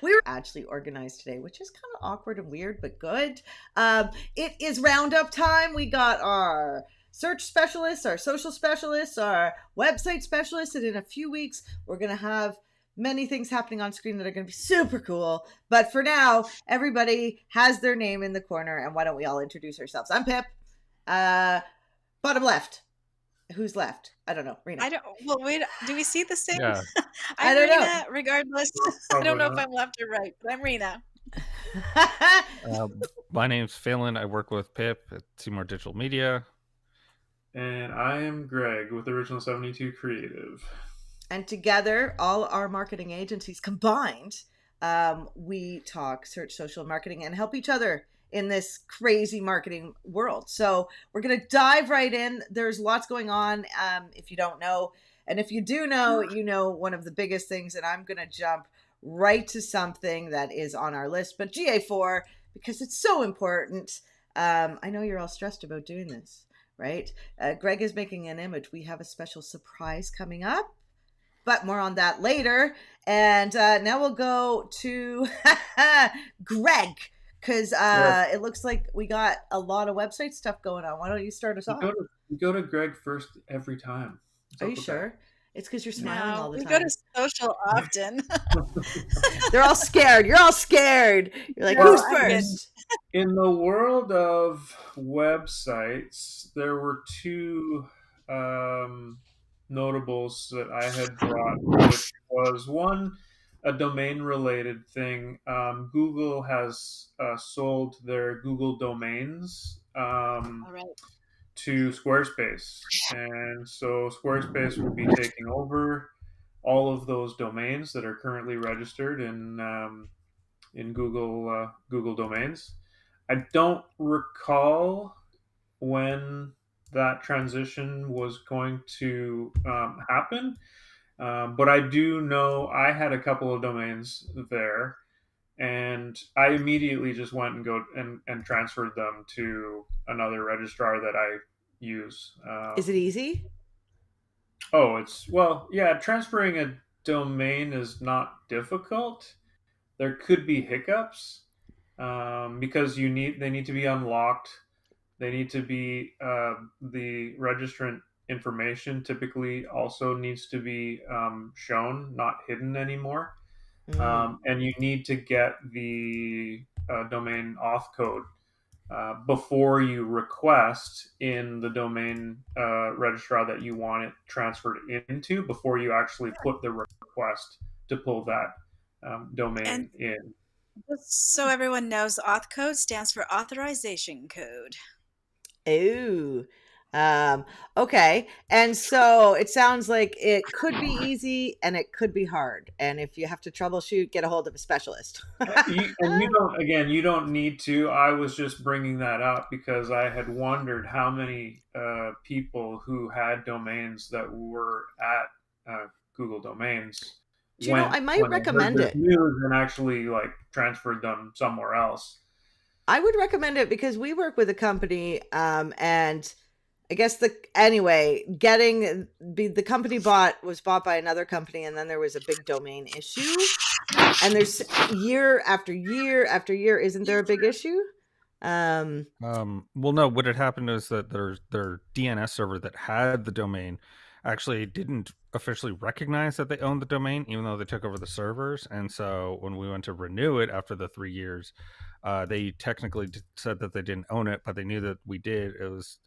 We were actually organized today, which is kind of awkward and weird, but good. It is roundup time. We got our search specialists, our social specialists, our website specialists, and in a few weeks, we're going to have many things happening on screen that are going to be super cool. But for now, everybody has their name in the corner, and why don't we all introduce ourselves? I'm Pip. Uh, Bottom left. Who's left? I don't know. Rena. I don't. Well, wait. Do we see the same? Yeah. I I'm don't know. Rena. Regardless, I don't Probably know if not. I'm left or right, but I'm Rena. My name's Phelan. I work with Pip at Seymour Digital Media. And I am Greg with Original 72 Creative. And together, all our marketing agencies combined, we talk search, social marketing, and help each other in this crazy marketing world. So we're going to dive right in. There's lots going on, if you don't know. And if you do know, you know one of the biggest things, and I'm going to jump right to something that is on our list, but GA4, because it's so important. I know you're all stressed about doing this, right? Greg is making an image. We have a special surprise coming up, but more on that later. And now we'll go to Greg, because it looks like we got a lot of website stuff going on. Why don't you start us off? You go to Greg first every time. Are you sure? It's because you're smiling all the we time. go to social often. They're all scared. You're all scared. You're like, who's first? In the world of websites, there were two notables that I had brought, which was one, a domain related thing. Google has sold their Google domains to Squarespace. And so Squarespace will be taking over all of those domains that are currently registered in Google domains. I don't recall when that transition was going to happen, but I do know I had a couple of domains there, and I immediately just went and transferred them to another registrar that I use. Is it easy? Oh, transferring a domain is not difficult. There could be hiccups because they need to be unlocked. They need to be the registrant information typically also needs to be shown, not hidden anymore. And you need to get the domain auth code before you request in the domain registrar that you want it transferred into, before you actually put the request to pull that domain in. So everyone knows, auth code stands for authorization code. Oh, okay. And so it sounds like it could be easy and it could be hard. And if you have to troubleshoot, get a hold of a specialist. You don't need to. I was just bringing that up because I had wondered how many people who had domains that were at Google Domains. Do you know, I might recommend it. And actually transferred them somewhere else. I would recommend it because we work with a company, and I guess the company was bought by another company, and then there was a big domain issue, and there's year after year after year. Isn't there a big issue? Well, no. What had happened is that their DNS server that had the domain actually didn't officially recognize that they owned the domain, even though they took over the servers. And so when we went to renew it after the 3 years, they technically said that they didn't own it, but they knew that we did. It was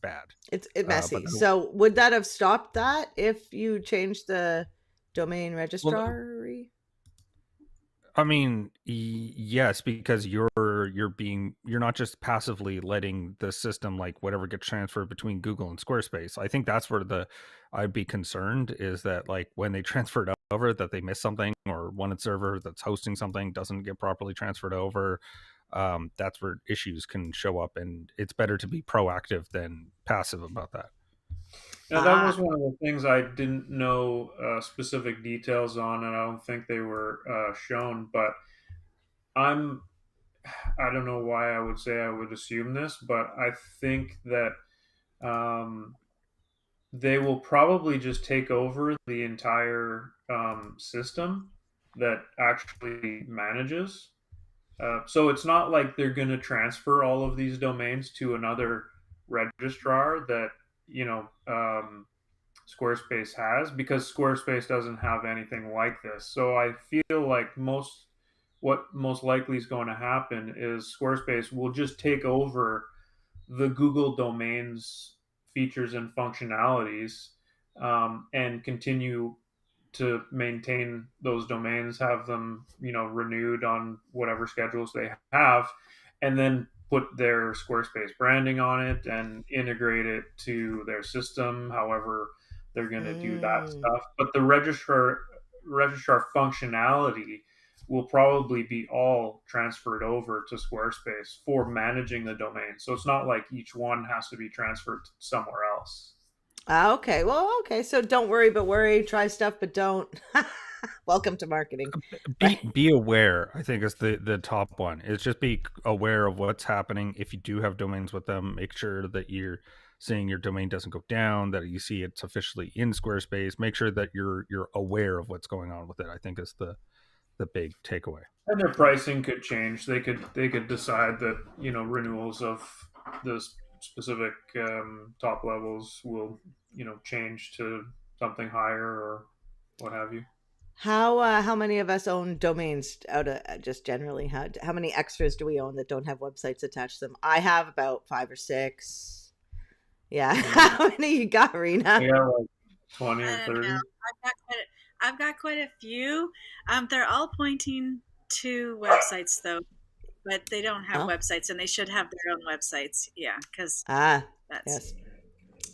bad. It's messy. So would that have stopped that if you changed the domain registry? I mean, yes, because you're not just passively letting the system, like whatever gets transferred between Google and Squarespace. I think that's where I'd be concerned is that like when they transfer it over, that they miss something, or one server that's hosting something doesn't get properly transferred over. That's where issues can show up, and it's better to be proactive than passive about that. Now, that was one of the things I didn't know specific details on, and I don't think they were shown. But I don't know why I would say I would assume this, but I think that they will probably just take over the entire system that actually manages. So it's not like they're going to transfer all of these domains to another registrar that you know Squarespace has, because Squarespace doesn't have anything like this. So I feel like what most likely is going to happen is Squarespace will just take over the Google domains features and functionalities, and continue to maintain those domains, have them, renewed on whatever schedules they have, and then put their Squarespace branding on it and integrate it to their system, however they're going to do that Mm. stuff. But the registrar functionality will probably be all transferred over to Squarespace for managing the domain. So it's not like each one has to be transferred somewhere else. Okay. Well, okay. So don't worry, but worry. Try stuff, but don't. Welcome to marketing. Be Right. be aware, I think, is the top one. It's just be aware of what's happening. If you do have domains with them, make sure that you're seeing your domain doesn't go down, that you see it's officially in Squarespace. Make sure that you're aware of what's going on with it, I think, is the big takeaway. And their pricing could change. They could decide that renewals of the specific top levels will change to something higher or what have you. How many of us own domains out of just generally? How many extras do we own that don't have websites attached to them? I have about 5 or 6. Yeah. Mm. How many you got, Rena? I got like 20 or I don't know. 30. I've got quite a few. They're all pointing to websites though, but they don't have Oh. websites, and they should have their own websites. Yeah, because Ah, that's. yes.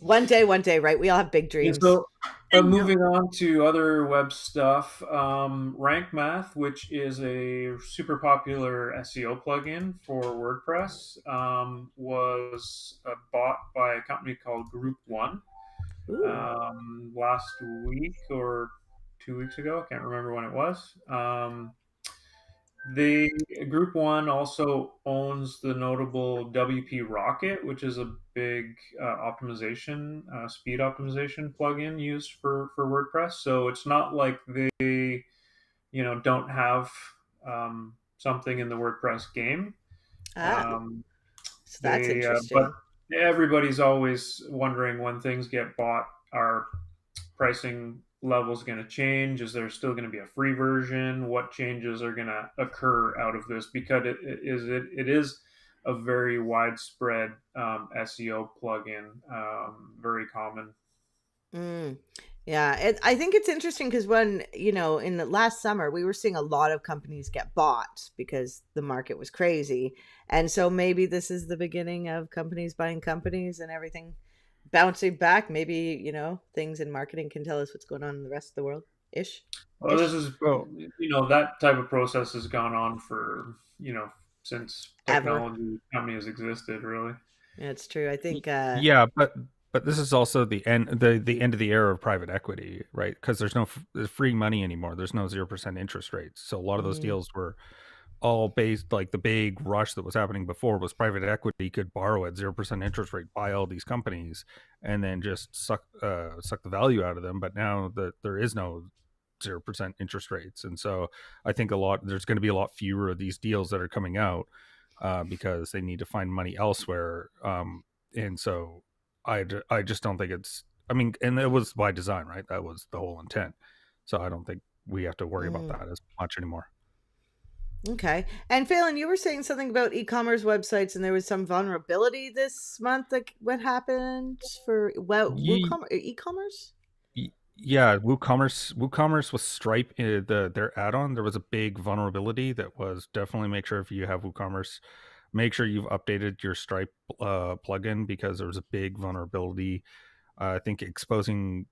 One day, right? We all have big And dreams. so, I know. moving on to other web stuff, Rank Math, which is a super popular SEO plugin for WordPress, was bought by a company called Group One Ooh. last week or 2 weeks ago. I can't remember when it was. The Group One also owns the notable WP Rocket, which is a big speed optimization plugin used for WordPress. So it's not like they, don't have something in the WordPress game. Ah, Um, so that's but interesting. everybody's always wondering when things get bought, are pricing levels going to change? Is there still going to be a free version? What changes are going to occur out of this? Because it is a very widespread SEO plugin, very common. Mm. Yeah, I think it's interesting because when, in the last summer, we were seeing a lot of companies get bought because the market was crazy. And so maybe this is the beginning of companies buying companies and everything bouncing back. Maybe, things in marketing can tell us what's going on in the rest of the world ish. Well, this Ish. is, Well, that type of process has gone on for, since Ever. technology company has existed, really. Yeah, it's true. I think yeah, but this is also the end of the era of private equity, right? Because there's free money anymore. There's no 0% interest rates. So a lot of those mm, deals were all based, like the big rush that was happening before was private equity could borrow at 0% interest rate, buy all these companies, and then just suck the value out of them. But now that there is no 0% interest rates, and so I think there's going to be a lot fewer of these deals that are coming out because they need to find money elsewhere. And so I just don't think it's. I mean, and it was by design, right? That was the whole intent. So I don't think we have to worry about mm. that as much anymore. Okay. And Phelan, you were saying something about e-commerce websites, and there was some vulnerability this month. Like, what happened for WooCommerce, e-commerce? Yeah, WooCommerce with Stripe, their add-on, there was a big vulnerability that was definitely, make sure if you have WooCommerce, make sure you've updated your Stripe plugin, because there was a big vulnerability. I think exposing,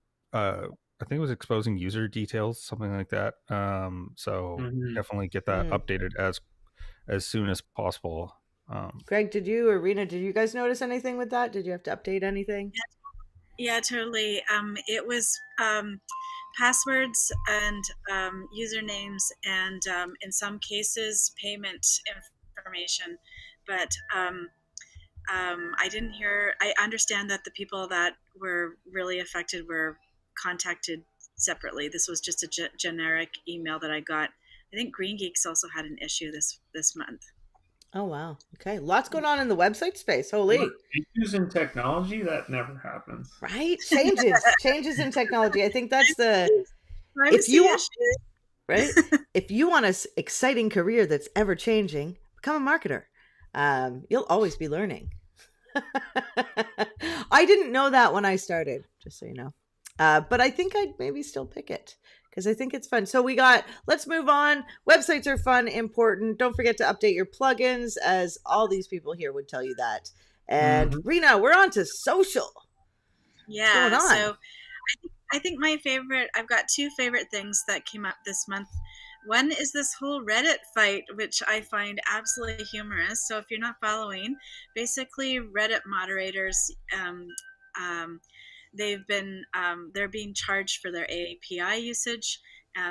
I think it was exposing user details, something like that. So Mm-hmm. definitely get that Mm. updated as soon as possible. Greg, did you or Rena, did you guys notice anything with that? Did you have to update anything? Yeah, totally. It was passwords and usernames, and in some cases, payment information. But I didn't hear. I understand that the people that were really affected were contacted separately. This was just a generic email that I got. I think Green Geeks also had an issue this month. Oh wow. Okay. Lots going on in the website space. Holy. Issues in technology, that never happens. Right? Changes in technology. I think that's the Privacy issues. Right? If you want an exciting career that's ever changing, become a marketer. You'll always be learning. I didn't know that when I started, just so you know. But I think I'd maybe still pick it because I think it's fun. So let's move on. Websites are fun, important. Don't forget to update your plugins, as all these people here would tell you that. And Rena, we're on to social. Yeah. What's going on? So I think I've got two favorite things that came up this month. One is this whole Reddit fight, which I find absolutely humorous. So if you're not following, basically Reddit moderators, they're being charged for their API usage.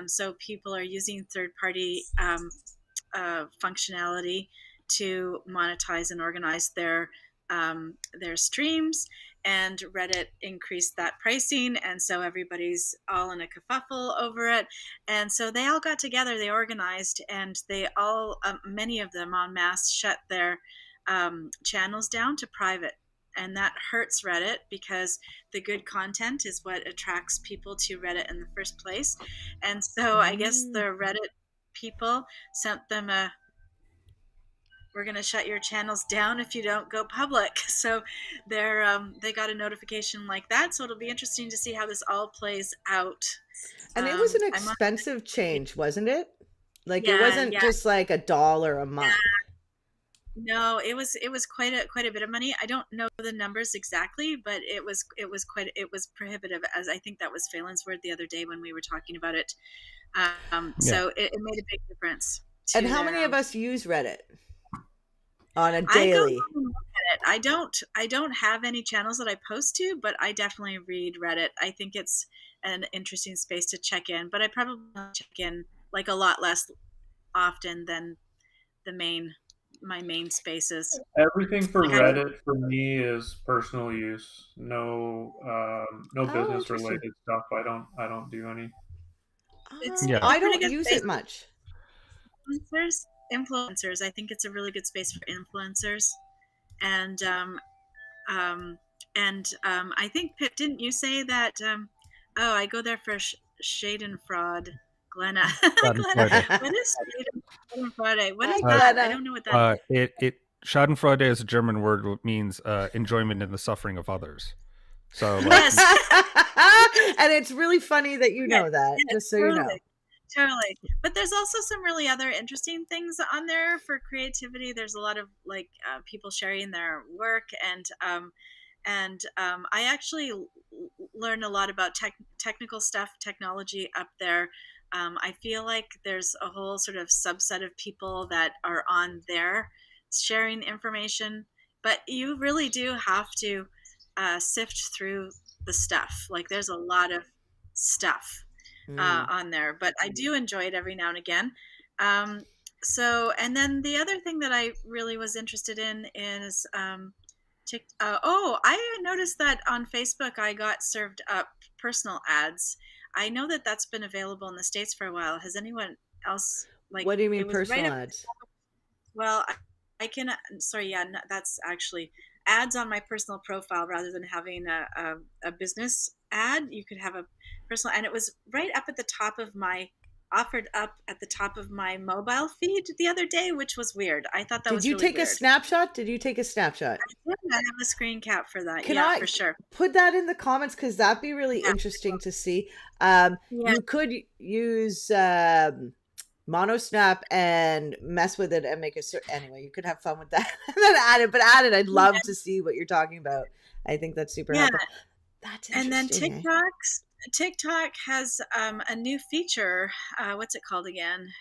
So people are using third-party functionality to monetize and organize their streams. And Reddit increased that pricing, and so everybody's all in a kerfuffle over it. And so they all got together, they organized, and they all, many of them en masse, shut their channels down to private. And that hurts Reddit because the good content is what attracts people to Reddit in the first place. And so I guess the Reddit people sent them we're going to shut your channels down if you don't go public. So they got a notification like that. So it'll be interesting to see how this all plays out. And it was an expensive change, wasn't it? Like it wasn't just like $1 a month. No, it was quite a bit of money. I don't know the numbers exactly, but it was prohibitive, as I think that was Phelan's word the other day when we were talking about it. So it made a big difference. And how many of us use Reddit on a daily? I don't have any channels that I post to, but I definitely read Reddit. I think it's an interesting space to check in, but I probably check in like a lot less often than my main spaces. Everything for Reddit for me is personal use. No business related stuff. I don't do any. I don't use it much. Influencers. I think it's a really good space for influencers. And I think, Pip, didn't you say that? I go there for Schadenfreude, Glenna. Glenna. What is Schadenfreude? What is that? I don't know what that is. Schadenfreude is a German word that means enjoyment in the suffering of others. So yes. And it's really funny that you know that, just so you know. Totally. But there's also some really other interesting things on there for creativity. There's a lot of people sharing their work, and I actually learn a lot about technical stuff, technology up there. I feel like there's a whole sort of subset of people that are on there sharing information, but you really do have to sift through the stuff. Like there's a lot of stuff on there, but I do enjoy it every now and again. And then the other thing that I really was interested in is I noticed that on Facebook I got served up personal ads. I know that that's been available in the States for a while. Has anyone else what do you mean personal ads? Well, I can that's actually ads on my personal profile rather than having a business ad. You could have a personal, and it was right up at the top of my mobile feed the other day, which was weird. I thought that was really weird. Did you take a snapshot? I have a screen cap for that. For sure. Put that in the comments because that'd be really interesting to see. You could use monosnap and mess with it and make anyway, you could have fun with that and then add it. I'd love to see what you're talking about. I think that's super helpful. That's interesting. And then TikTok has a new feature. What's it called again?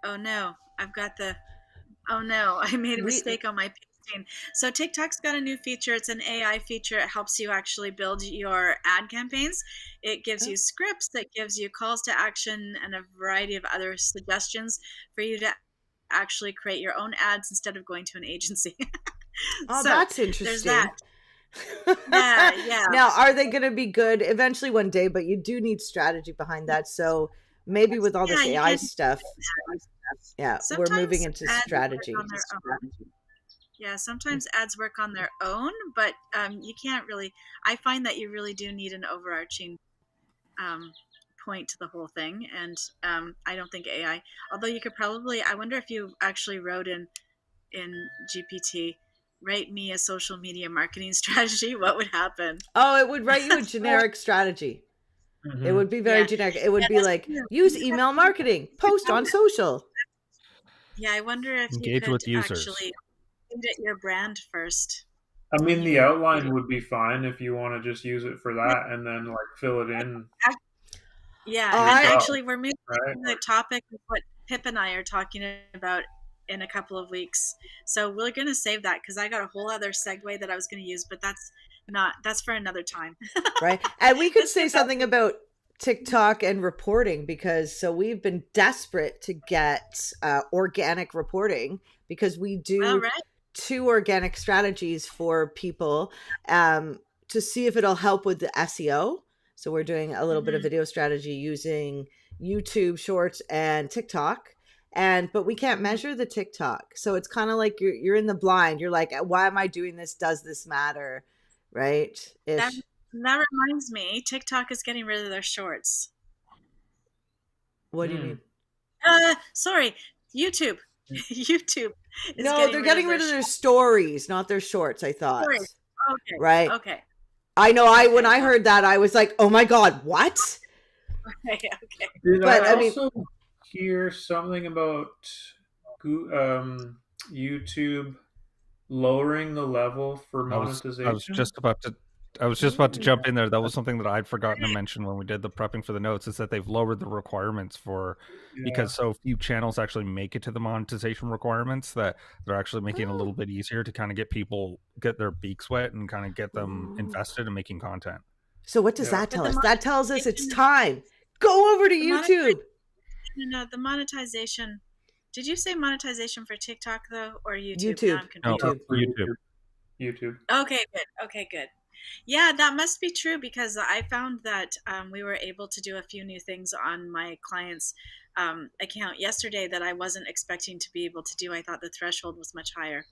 Oh no, I made a mistake on my pasting. So TikTok's got a new feature. It's an AI feature. It helps you actually build your ad campaigns. It gives you scripts. It gives you calls to action and a variety of other suggestions for you to actually create your own ads instead of going to an agency. That's interesting. There's that. Yeah. Now, are they going to be good eventually one day? But you do need strategy behind that. So maybe with all this You AI can. stuff, yeah, we're moving Sometimes into ads work strategy. on their own. Yeah, sometimes ads work on their own, but you can't really. I find that you really do need an overarching point to the whole thing, and I don't think AI. Although you could probably. I wonder if you actually wrote in GPT, write me a social media marketing strategy. What would happen? Oh, it would write you a generic strategy. It would be very Yeah. generic. It would be that's like, true. use email marketing, post on social. Yeah, I wonder if you Engage could with users. actually edit your brand first. I mean, the You- outline would be fine if you want to just use it for that and then like fill it in. Yeah, Oh, and I- actually, we're moving Right. to the topic of what Pip and I are talking about in a couple of weeks. So we're going to save that because I got a whole other segue that I was going to use, but that's for another time. Right. And we could Let's say get back something about TikTok and reporting, because so we've been desperate to get organic reporting, because we do All right. 2 organic strategies for people to see if it'll help with the SEO. So we're doing a little bit of video strategy using YouTube Shorts and TikTok. But we can't measure the TikTok. So it's kind of like you're in the blind. You're like, why am I doing this? Does this matter? Right? That reminds me, TikTok is getting rid of their shorts. What do you mean? Sorry, YouTube. YouTube. No, they're getting rid of their stories, not their shorts, I thought. Stories. Okay. Right. Okay. I know. When I heard that, I was like, oh my God, what? Okay. Did But, I I mean- also hear something about YouTube lowering the level for monetization? I was just about to jump in there. That was something that I'd forgotten to mention when we did the prepping for the notes, is that they've lowered the requirements because so few channels actually make it to the monetization requirements, that they're actually making it a little bit easier to kind of get their beaks wet and kind of get them invested in making content. So what does that tell us? That tells us it's time. Go over to YouTube. No, the monetization. Did you say monetization for TikTok though, or YouTube? YouTube. Now I'm confused. YouTube. Okay, good. Yeah, that must be true, because I found that we were able to do a few new things on my client's account yesterday that I wasn't expecting to be able to do. I thought the threshold was much higher.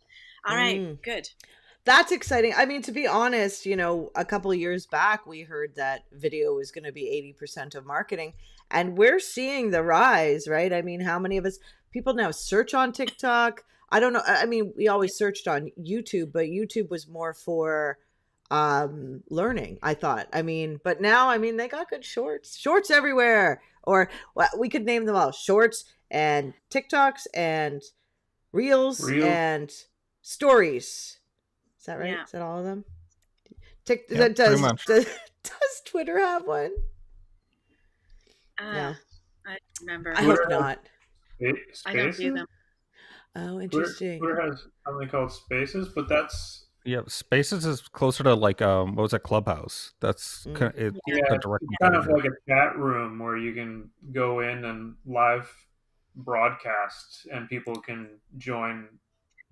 All right, good. That's exciting. I mean, to be honest, a couple of years back, we heard that video was going to be 80% of marketing, and we're seeing the rise, right? I mean, how many of us people now search on TikTok? I don't know. I mean, we always searched on YouTube, but YouTube was more for learning, I thought. I mean, but now, I mean, they got good shorts everywhere, or we could name them all: shorts and TikToks and reels. And stories. Is that right? Yeah. Is that all of them? Does Twitter have one? No. I remember. I hope not. I don't do them. Oh, interesting. Twitter has something called Spaces, but that's... Yeah, Spaces is closer to like what was it, Clubhouse? That's it's kind of like a chat room where you can go in and live broadcast and people can join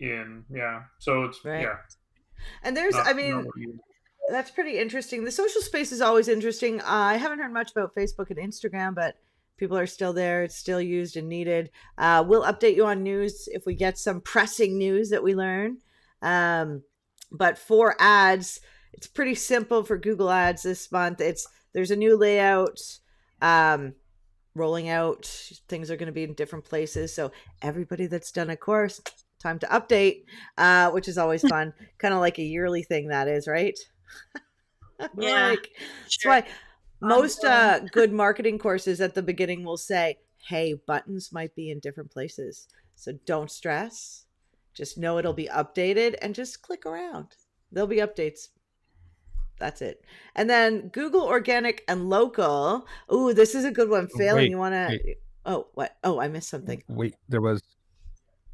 in. Yeah, so it's And there's, that's pretty interesting. The social space is always interesting. I haven't heard much about Facebook and Instagram, but people are still there. It's still used and needed. We'll update you on news if we get some pressing news that we learn. But for ads, it's pretty simple for Google Ads this month. There's a new layout rolling out. Things are going to be in different places. So everybody that's done a course, time to update, which is always fun. Kind of like a yearly thing, that is, right? Yeah. That's why most good marketing courses at the beginning will say, hey, buttons might be in different places. So don't stress. Just know it'll be updated and just click around. There'll be updates. That's it. And then Google Organic and Local. Ooh, this is a good one. Failing. You want to... Oh, what? Oh, I missed something. Wait, there was...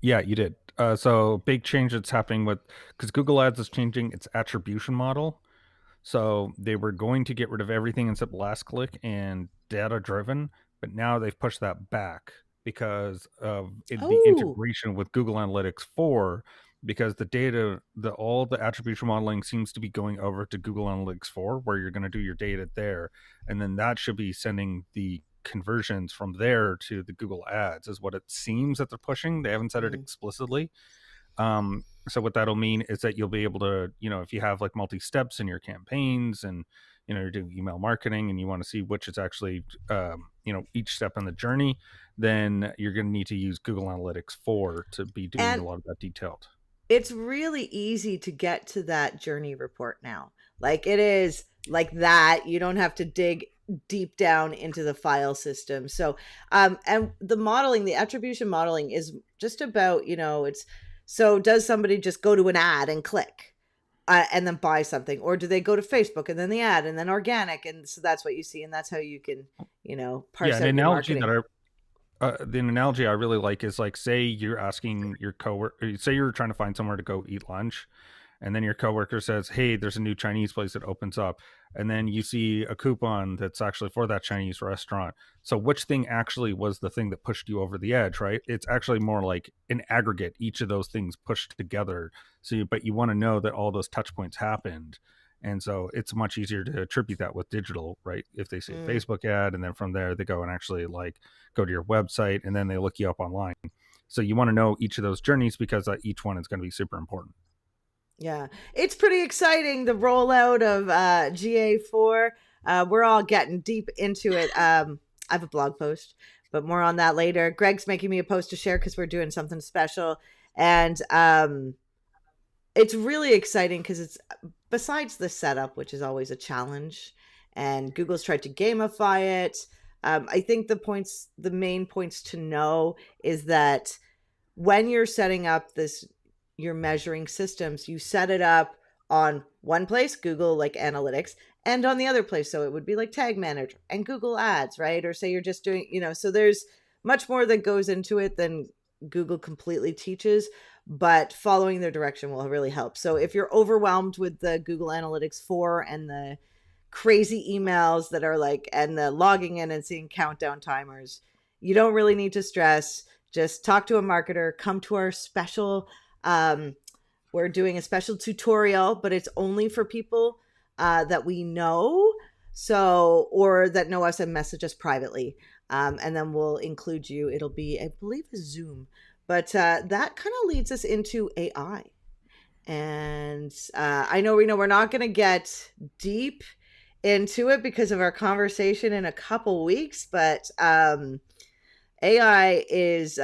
Yeah, you did. So big change that's happening because Google Ads is changing its attribution model. So they were going to get rid of everything except last click and data driven, but now they've pushed that back because of the integration with Google Analytics 4. because the data, all the attribution modeling seems to be going over to Google Analytics 4, where you're going to do your data there, and then that should be sending the conversions from there to the Google ads, is what it seems that they're pushing. They haven't said it explicitly. So what that'll mean is that you'll be able to, if you have like multi-steps in your campaigns, and you're doing email marketing and you want to see which is actually each step in the journey, then you're going to need to use Google Analytics 4 to be doing a lot of that detailed. It's really easy to get to that journey report now. Like, it is like that. You don't have to dig deep down into the file system. So, and the modeling, the attribution modeling is just about, so does somebody just go to an ad and click and then buy something? Or do they go to Facebook and then the ad and then organic? And so that's what you see. And that's how you can, parse out your marketing. The analogy I really like is like, say you're asking your coworker, say you're trying to find somewhere to go eat lunch, and then your coworker says, hey, there's a new Chinese place that opens up. And then you see a coupon that's actually for that Chinese restaurant. So which thing actually was the thing that pushed you over the edge, right? It's actually more like an aggregate, each of those things pushed together. But you want to know that all those touch points happened. And so it's much easier to attribute that with digital, right? If they say Facebook ad, and then from there they go and actually like go to your website, and then they look you up online. So you want to know each of those journeys, because each one is going to be super important. Yeah, it's pretty exciting, the rollout of GA4. We're all getting deep into it. I have a blog post, but more on that later. Greg's making me a post to share because we're doing something special. And it's really exciting because it's, besides the setup, which is always a challenge, and Google's tried to gamify it. I think the main points to know is that when you're setting up your measuring systems, you set it up on one place, Google like Analytics, and on the other place. So it would be like Tag Manager and Google Ads, right? Or say you're just doing, so there's much more that goes into it than Google completely teaches, but following their direction will really help. So if you're overwhelmed with the Google Analytics 4 and the crazy emails that are like, and the logging in and seeing countdown timers, you don't really need to stress. Just talk to a marketer, come to our special, we're doing a special tutorial, but it's only for people that we know, or that know us and message us privately. And then we'll include you. It'll be, I believe, a Zoom. But that kind of leads us into AI. And I know we're not going to get deep into it because of our conversation in a couple weeks, but AI is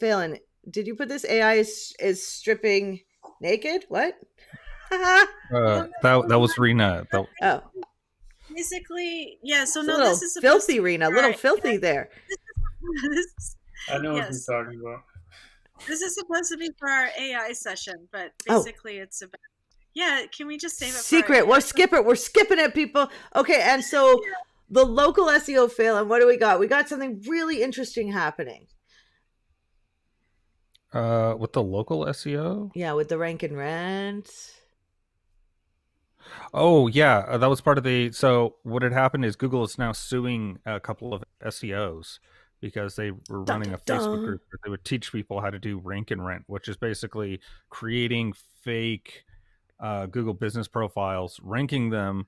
failing. Did you put this? AI is stripping naked? What? That was Rena. Oh. Basically, yeah. So no, this is filthy, Rena. A little filthy there. I know what you're talking about. This is supposed to be for our AI session, but basically it's about. Yeah, can we just save it? Secret. We'll skip it. We're skipping it, people. Okay, and so the local SEO fail, and what do we got? We got something really interesting happening. With the local SEO? Yeah, with the rank and rent. Oh, yeah. That was part of so what had happened is Google is now suing a couple of SEOs because they were running a Facebook group where they would teach people how to do rank and rent, which is basically creating fake Google business profiles, ranking them,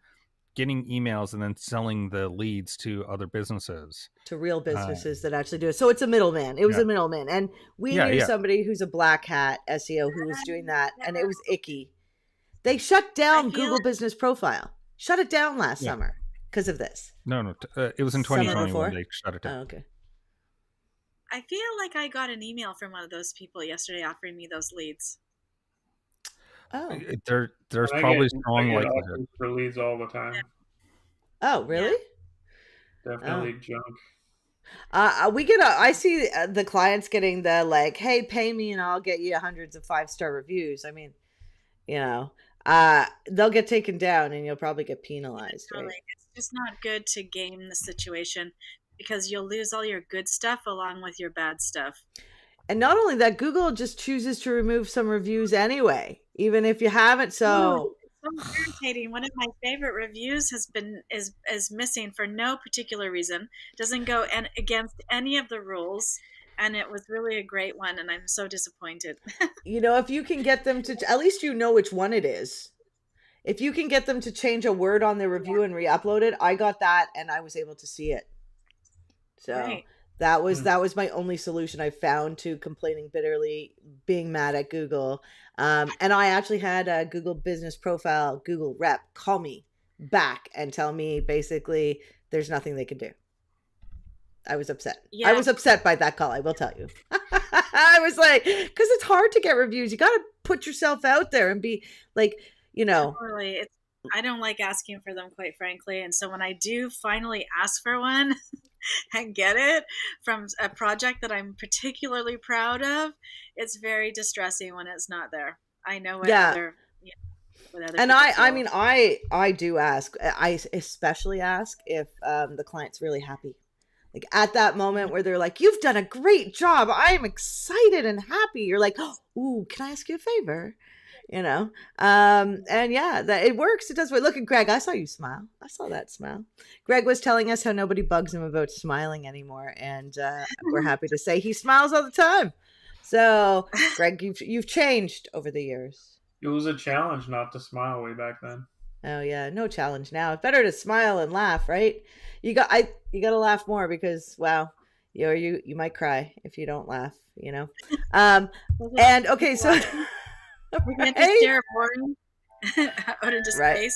getting emails, and then selling the leads to other businesses. To real businesses that actually do it. So it's a middleman. It was a middleman. And we knew somebody who's a black hat SEO who was doing that, and it was icky. They shut down Google Business Profile. Shut it down last summer because of this. No. It was in 2020 when they shut it down. Oh, okay. I feel like I got an email from one of those people yesterday offering me those leads. Oh, there's probably strong likelihood for leads all the time. Oh, really? Definitely junk. I see the clients getting the like, hey, pay me and I'll get you hundreds of 5-star reviews. I mean, they'll get taken down and you'll probably get penalized. Right? It's just not good to game the situation because you'll lose all your good stuff along with your bad stuff. And not only that, Google just chooses to remove some reviews anyway, even if you haven't. So it's so irritating. One of my favorite reviews is missing for no particular reason. Doesn't go against any of the rules. and it was really a great one, and I'm so disappointed. You know, if you can get them to, at least you know which one it is. If you can get them to change a word on their review and re-upload it, I got that and I was able to see it. So Right. that was my only solution I found to complaining bitterly, being mad at Google. And I actually had a Google Business Profile, Google rep call me back and tell me basically there's nothing they can do. I was upset. Yeah. I was upset by that call, I will tell you. I was like, because it's hard to get reviews. You got to put yourself out there and be like, you know. Totally. I don't like asking for them, quite frankly. And so when I do finally ask for one and get it from a project that I'm particularly proud of, it's very distressing when it's not there. I know what other, what other and people I feel. mean, I do ask. I especially ask if the client's really happy. Like at that moment where they're like, "You've done a great job. I'm excited and happy." You're like, "Ooh, can I ask you a favor?" You know, and yeah, that it works. It does. Look at Greg. I saw you smile. I saw that smile. Greg was telling us how nobody bugs him about smiling anymore, and we're happy to say he smiles all the time. So, Greg, you've changed over the years. It was a challenge not to smile way back then. Oh yeah, no challenge now. It's better to smile and laugh, right? You got to laugh more because wow, you might cry if you don't laugh. You know, and okay, so. We can't just stare boring out into space.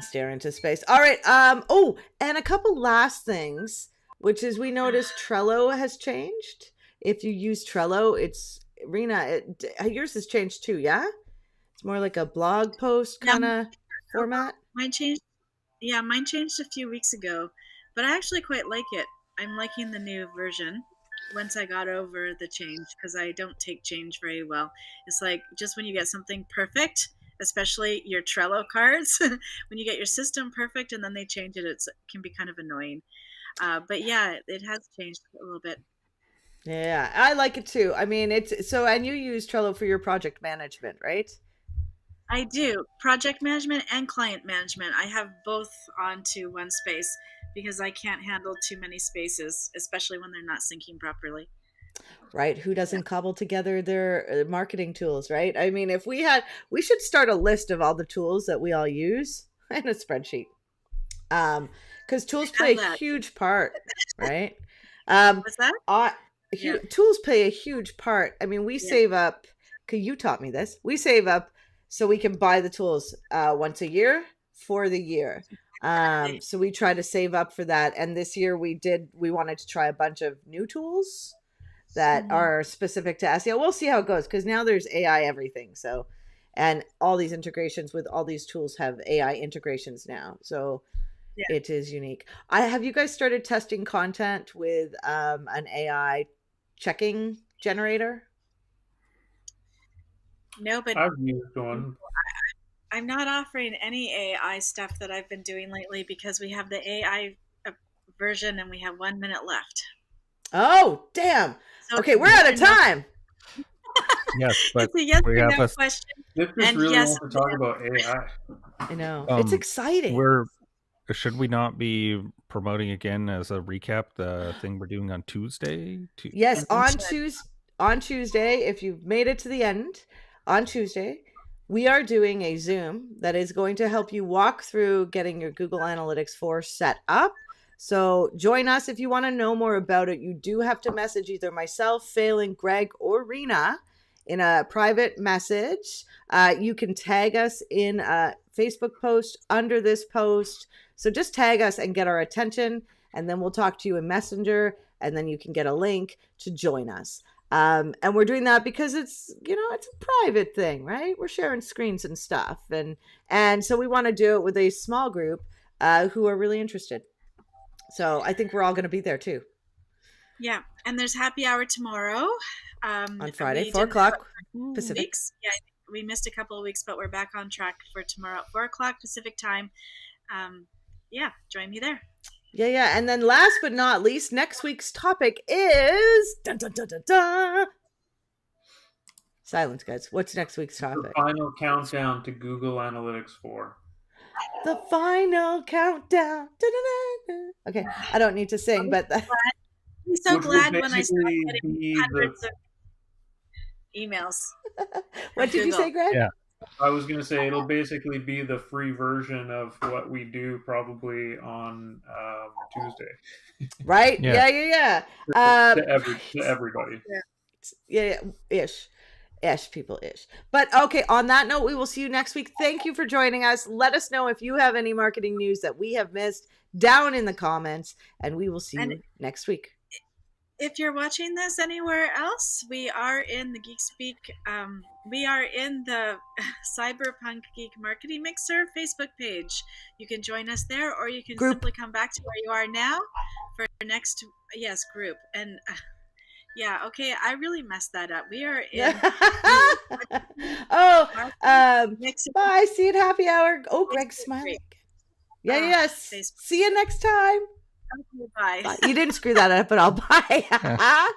Stare into space. All right. Oh, and a couple last things, which is we noticed Trello has changed. If you use Trello, it's Rena. Yours has changed too. Yeah, it's more like a blog post kind of format. Mine changed. Yeah, mine changed a few weeks ago, but I actually quite like it. I'm liking the new version. Once I got over the change, because I don't take change very well. It's like just when you get something perfect, especially your Trello cards, when you get your system perfect and then they change it, it can be kind of annoying. But yeah, it has changed a little bit. Yeah, I like it too. I mean, it's so, and you use Trello for your project management, right? I do. Project management and client management. I have both onto one space because I can't handle too many spaces, especially when they're not syncing properly. Right? Who doesn't cobble together their marketing tools, right? I mean, if we should start a list of all the tools that we all use in a spreadsheet. Because tools play a huge part, right? What's that? Tools play a huge part. I mean, we save up, because you taught me this, we save up so we can buy the tools once a year for the year. So we try to save up for that. And this year we wanted to try a bunch of new tools that are specific to SEO. We'll see how it goes, because now there's AI everything. So, and all these integrations with all these tools have AI integrations now. So it is unique. Have you guys started testing content with an AI checking generator? No, but I've used one. I'm not offering any AI stuff that I've been doing lately because we have the AI version and we have 1 minute left. Oh, damn. So okay, we're out of time. Yes, but it's a yes we or have no question. This just really wants to talk about AI. I know. It's exciting. Should we not be promoting again as a recap the thing we're doing on Tuesday? Yes, on Tuesday, if you've made it to the end, on Tuesday, we are doing a Zoom that is going to help you walk through getting your Google Analytics 4 set up. So join us if you want to know more about it. You do have to message either myself, Phelan, Greg, or Rena in a private message. You can tag us in a Facebook post under this post. So just tag us and get our attention, and then we'll talk to you in Messenger, and then you can get a link to join us. And we're doing that because it's a private thing, right? We're sharing screens and stuff. And so we want to do it with a small group who are really interested. So I think we're all going to be there too. Yeah. And there's happy hour tomorrow. On Friday, 4 o'clock Pacific. Yeah, we missed a couple of weeks, but we're back on track for tomorrow at 4 o'clock Pacific time. Join me there. Yeah. And then last but not least, next week's topic is dun, dun, dun, dun, dun. Silence, guys. What's next week's topic? The final countdown to Google Analytics 4. The final countdown. Da, da, da, da. Okay, I don't need to sing, but be so which will glad when I start basically getting be hundreds of emails. What did you say, Greg? Yeah. I was going to say it'll basically be the free version of what we do probably on Tuesday. Right? Yeah. Yeah. To everybody. Yeah, ish, people ish. But okay, on that note, we will see you next week. Thank you for joining us. Let us know if you have any marketing news that we have missed down in the comments, and we will see you next week. If you're watching this anywhere else, we are in the Geek Speak. We are in the Cyberpunk Geek Marketing Mixer Facebook page. You can join us there, or you can simply come back to where you are now for next group. And yeah, okay, I really messed that up. We are in. Bye. See you at happy hour. Oh, Greg's smiling. Yes. See you next time. Okay, bye. You didn't screw that up at all. Bye.